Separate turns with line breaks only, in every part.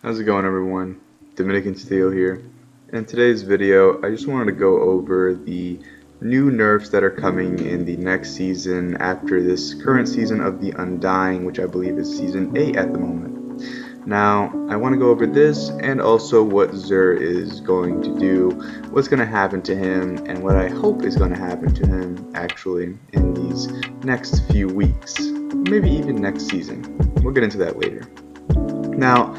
How's it going, everyone? Dominican Steel here. In today's video, I just wanted to go over the new nerfs that are coming in the next season after this current season of The Undying, which I believe is season 8 at the moment. Now, I want to go over this and also what Zur is going to do, what's going to happen to him, and what I hope is going to happen to him actually in these next few weeks, maybe even next season. We'll get into that later. Now,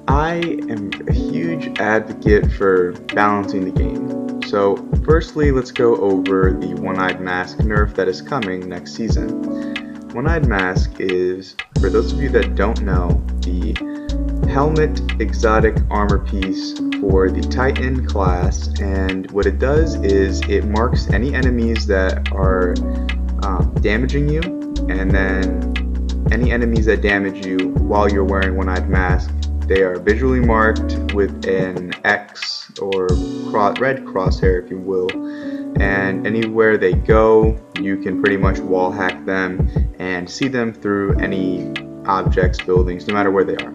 I am a huge advocate for balancing the game. So firstly, let's go over the One-Eyed Mask nerf that is coming next season. One-Eyed Mask is, for those of you that don't know, the helmet exotic armor piece for the Titan class, and what it does is it marks any enemies that are damaging you, and then any enemies that damage you while you're wearing One-Eyed Mask, they are visually marked with an X or red crosshair, if you will, and anywhere they go, you can pretty much wall hack them and see them through any objects, buildings, no matter where they are.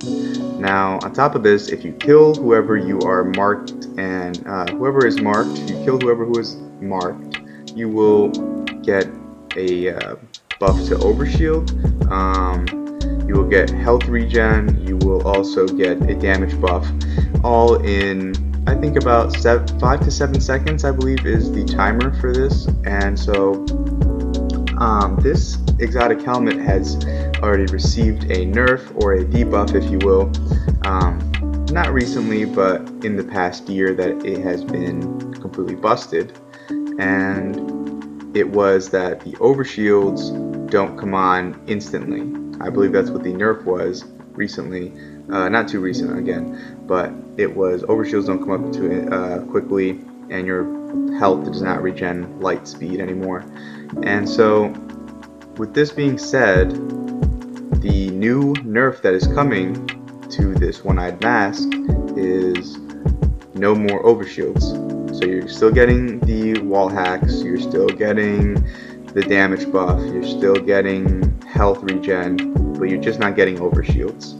Now, on top of this, if you kill whoever you are marked, and whoever is marked, you kill whoever who is marked, you will get a buff to overshield. You will get health regen. You will also get a damage buff, all in I think about 5 to 7 seconds, I believe, is the timer for this. And so this exotic helmet has already received a nerf or a debuff, if you will. Not recently, but in the past year that it has been completely busted. And it was that the overshields don't come on instantly. I believe that's what the nerf was recently. Not too recent again, but it was overshields don't come up to quickly, and your health does not regen light speed anymore. And so, with this being said, the new nerf that is coming to this One-Eyed Mask is no more overshields. So you're still getting the wall hacks, you're still getting the damage buff, you're still getting health regen, but you're just not getting overshields.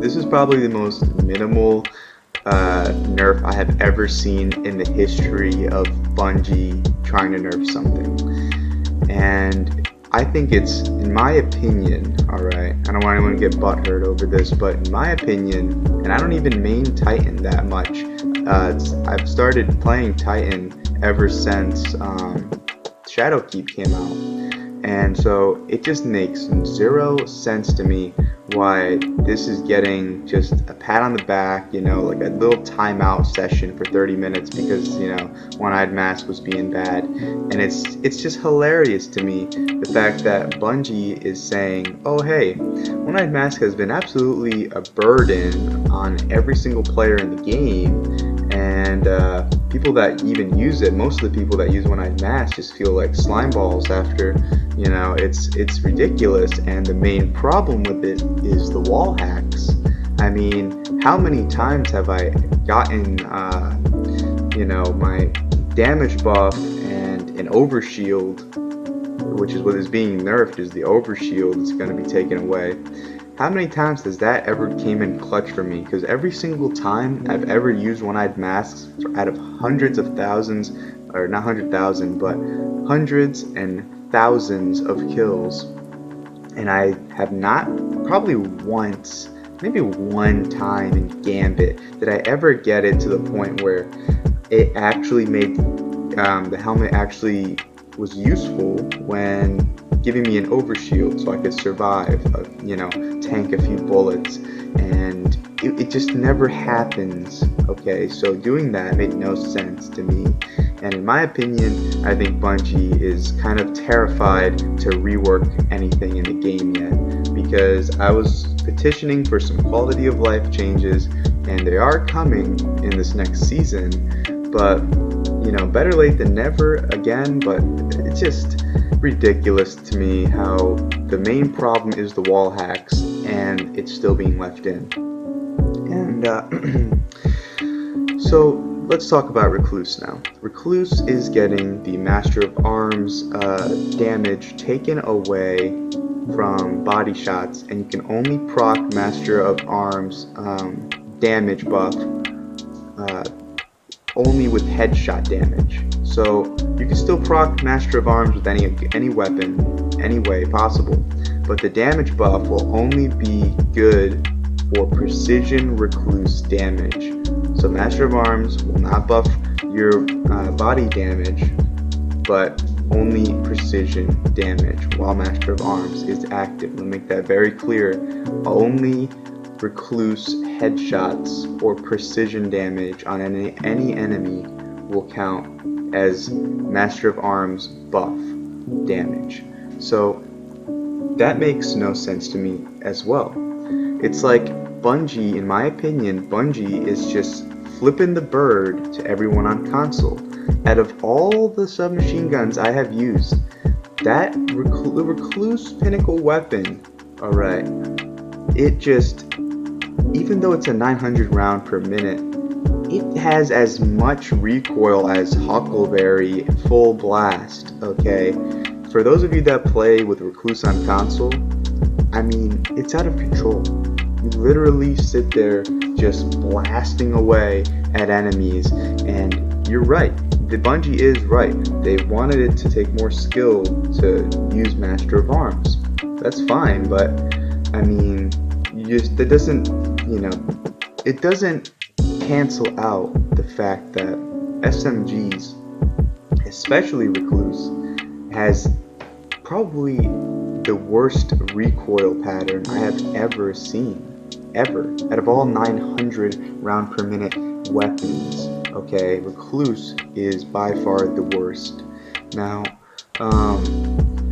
This is probably the most minimal nerf I have ever seen in the history of Bungie trying to nerf something. And I think it's, in my opinion, alright, I don't want anyone to get butthurt over this, but in my opinion, and I don't even main Titan that much, I've started playing Titan ever since Shadowkeep came out, and so it just makes zero sense to me why this is getting just a pat on the back, like a little timeout session for 30 minutes because One-Eyed Mask was being bad. And it's just hilarious to me, the fact that Bungie is saying, oh hey, One-Eyed Mask has been absolutely a burden on every single player in the game, and people that even use it, most of the people that use One-Eyed Mask just feel like slime balls after. It's ridiculous, and the main problem with it is the wall hacks. I mean, how many times have I gotten my damage buff and an overshield, which is what is being nerfed, is the overshield that's going to be taken away. How many times has that ever came in clutch for me? Because every single time I've ever used One-Eyed Masks, out of hundreds of thousands, or not 100,000, but hundreds and thousands of kills, and I have not, probably once, maybe one time in Gambit, did I ever get it to the point where it actually made the helmet actually was useful when giving me an overshield so I could survive, tank a few bullets, and it just never happens. Okay, so doing that made no sense to me, and in my opinion, I think Bungie is kind of terrified to rework anything in the game yet, because I was petitioning for some quality of life changes, and they are coming in this next season, but better late than never again. But it's just ridiculous to me how the main problem is the wall hacks and it's still being left in. And so let's talk about Recluse now. Recluse is getting the Master of Arms damage taken away from body shots, and you can only proc Master of Arms damage buff only with headshot damage. So you can still proc Master of Arms with any weapon, any way possible, but the damage buff will only be good for precision recluse damage. So Master of Arms will not buff your body damage, but only precision damage while Master of Arms is active. Let me make that very clear. Only recluse headshots or precision damage on any enemy will count as Master of Arms buff damage. So that makes no sense to me as well. It's like Bungie, in my opinion, Bungie is just flipping the bird to everyone on console. Out of all the submachine guns I have used, that Recluse Pinnacle weapon, alright, it just, even though it's a 900 round per minute, it has as much recoil as Huckleberry Full Blast, okay? For those of you that play with Recluse on console, I mean, it's out of control. You literally sit there just blasting away at enemies, and you're right. The Bungie is right. They wanted it to take more skill to use Master of Arms. That's fine, but I mean, that doesn't, it doesn't cancel out the fact that SMGs, especially Recluse, has probably the worst recoil pattern I have ever seen. Ever. Out of all 900 round per minute weapons, okay, Recluse is by far the worst. Now,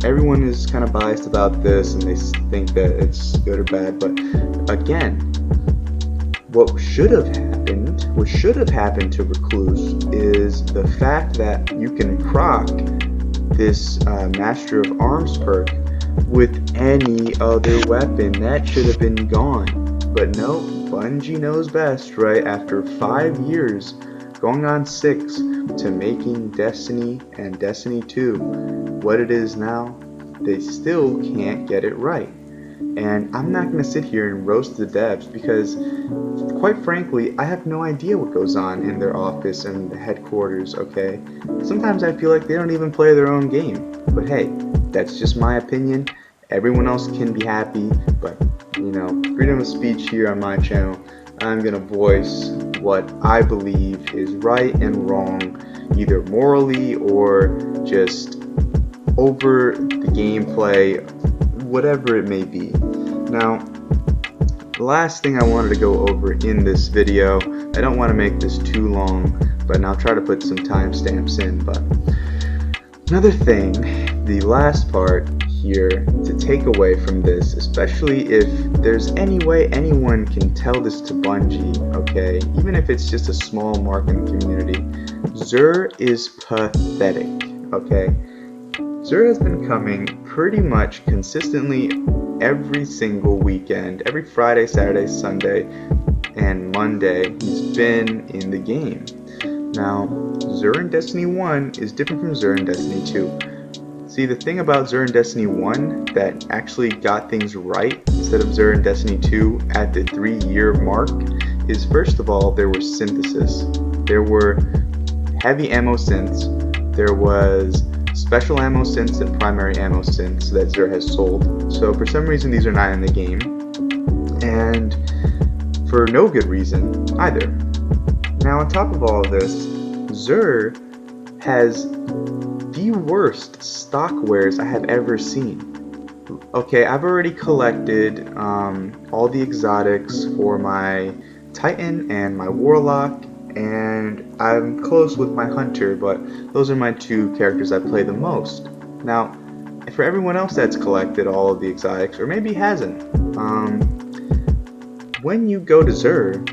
everyone is kind of biased about this and they think that it's good or bad, but again, what should have happened to Recluse is the fact that you can proc this Master of Arms perk with any other weapon. That should have been gone. But no, Bungie knows best, right? After 5 years, going on 6, to making Destiny and Destiny 2 what it is now, they still can't get it right. And I'm not going to sit here and roast the devs because, quite frankly, I have no idea what goes on in their office and the headquarters, okay? Sometimes I feel like they don't even play their own game. But hey, that's just my opinion. Everyone else can be happy, but freedom of speech here on my channel. I'm gonna voice what I believe is right and wrong, either morally or just over the gameplay, whatever it may be. Now, the last thing I wanted to go over in this video, I don't want to make this too long, but I'll try to put some timestamps in. But another thing, the last part here to take away from this, especially if there's any way anyone can tell this to Bungie, okay, even if it's just a small mark in the community, Xur is pathetic, okay? Xur has been coming pretty much consistently every single weekend, every Friday, Saturday, Sunday, and Monday, he's been in the game. Now, Xur in Destiny 1 is different from Xur in Destiny 2. See, the thing about Xur in Destiny 1 that actually got things right instead of Xur in Destiny 2 at the 3-year mark is, first of all, there was synthesis. There were heavy ammo synths, there was special ammo synths and primary ammo synths that Xur has sold. So for some reason these are not in the game, and for no good reason either. Now on top of all of this, Xur has the worst stock wares I have ever seen. Okay, I've already collected all the exotics for my Titan and my Warlock, and I'm close with my Hunter, but those are my 2 characters I play the most. Now, for everyone else that's collected all of the exotics, or maybe hasn't, when you go to Xur,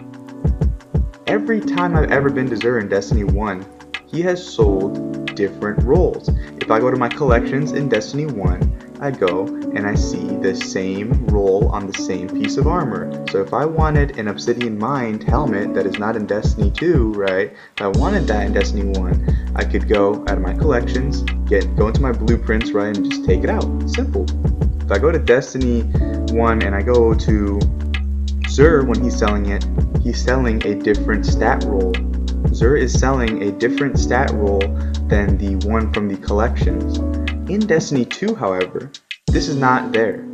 every time I've ever been to Xur in Destiny 1, he has sold different roles. If I go to my collections in Destiny 1, I go and I see the same role on the same piece of armor. So if I wanted an Obsidian Mind helmet that is not in Destiny 2, right, if I wanted that in Destiny 1, I could go out of my collections, go into my blueprints, right, and just take it out. Simple. If I go to Destiny 1 and I go to Xur, when he's selling it, he's selling a different stat roll. Xur is selling a different stat roll than the one from the collections. In Destiny 2, however, this is not there.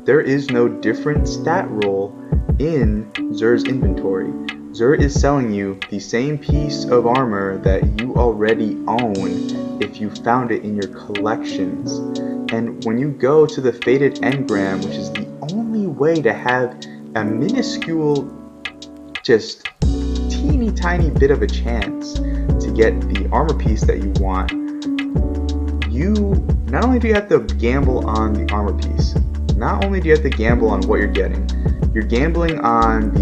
There is no different stat roll in Xur's inventory. Xur is selling you the same piece of armor that you already own if you found it in your collections. And when you go to the Fated Engram, which is the only way to have a minuscule, just teeny tiny bit of a chance to get the armor piece that you want, you not only do you have to gamble on the armor piece, not only do you have to gamble on what you're getting, you're gambling on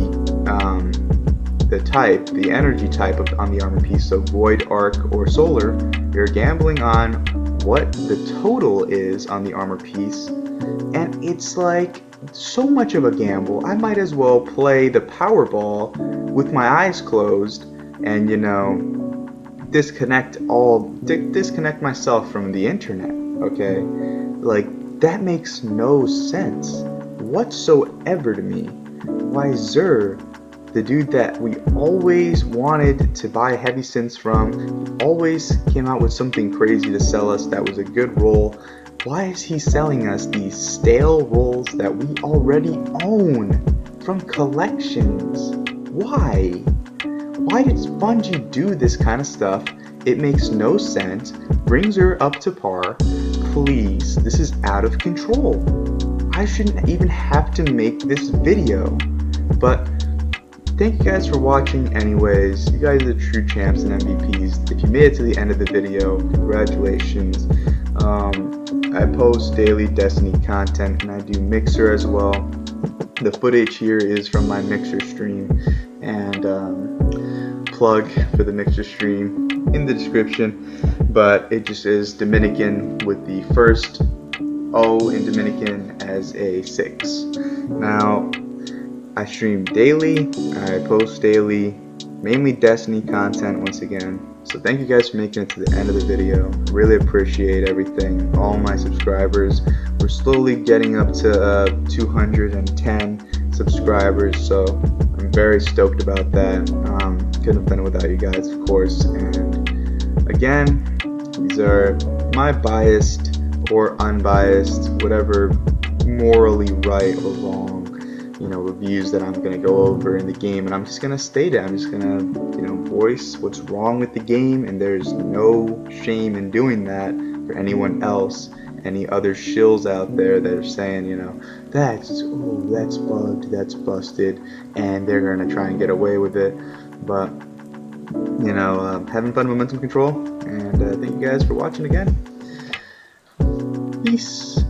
the type, the energy type on the armor piece, so void, arc, or solar. You're gambling on what the total is on the armor piece, and it's like so much of a gamble. I might as well play the Powerball with my eyes closed and, you know, disconnect myself from the internet, okay? Like, that makes no sense whatsoever to me. Why Xur, the dude that we always wanted to buy heavy synths from, always came out with something crazy to sell us that was a good roll, why is he selling us these stale rolls that we already own from collections? Why? Why does Bungie do this kind of stuff? It makes no sense. Brings her up to par. Please, this is out of control. I shouldn't even have to make this video. But thank you guys for watching anyways. You guys are the true champs and MVPs. If you made it to the end of the video, congratulations. I post daily Destiny content and I do Mixer as well. The footage here is from my Mixer stream, and plug for the Mixer stream in the description, but it just is Dominican with the first O in Dominican as a 6. Now, I stream daily, I post daily, mainly Destiny content once again. So thank you guys for making it to the end of the video. Really appreciate everything. All my subscribers. We're slowly getting up to 210 subscribers, so I'm very stoked about that. Couldn't have done it without you guys, of course. And again, these are my biased or unbiased, whatever morally right or wrong, you know, reviews that I'm gonna go over in the game, and I'm just gonna state it. I'm just gonna, you know, voice what's wrong with the game, and there's no shame in doing that for anyone else, any other shills out there that are saying, you know, that's bugged, that's busted, and they're gonna try and get away with it. But you know, having fun with momentum control, and thank you guys for watching again. Peace.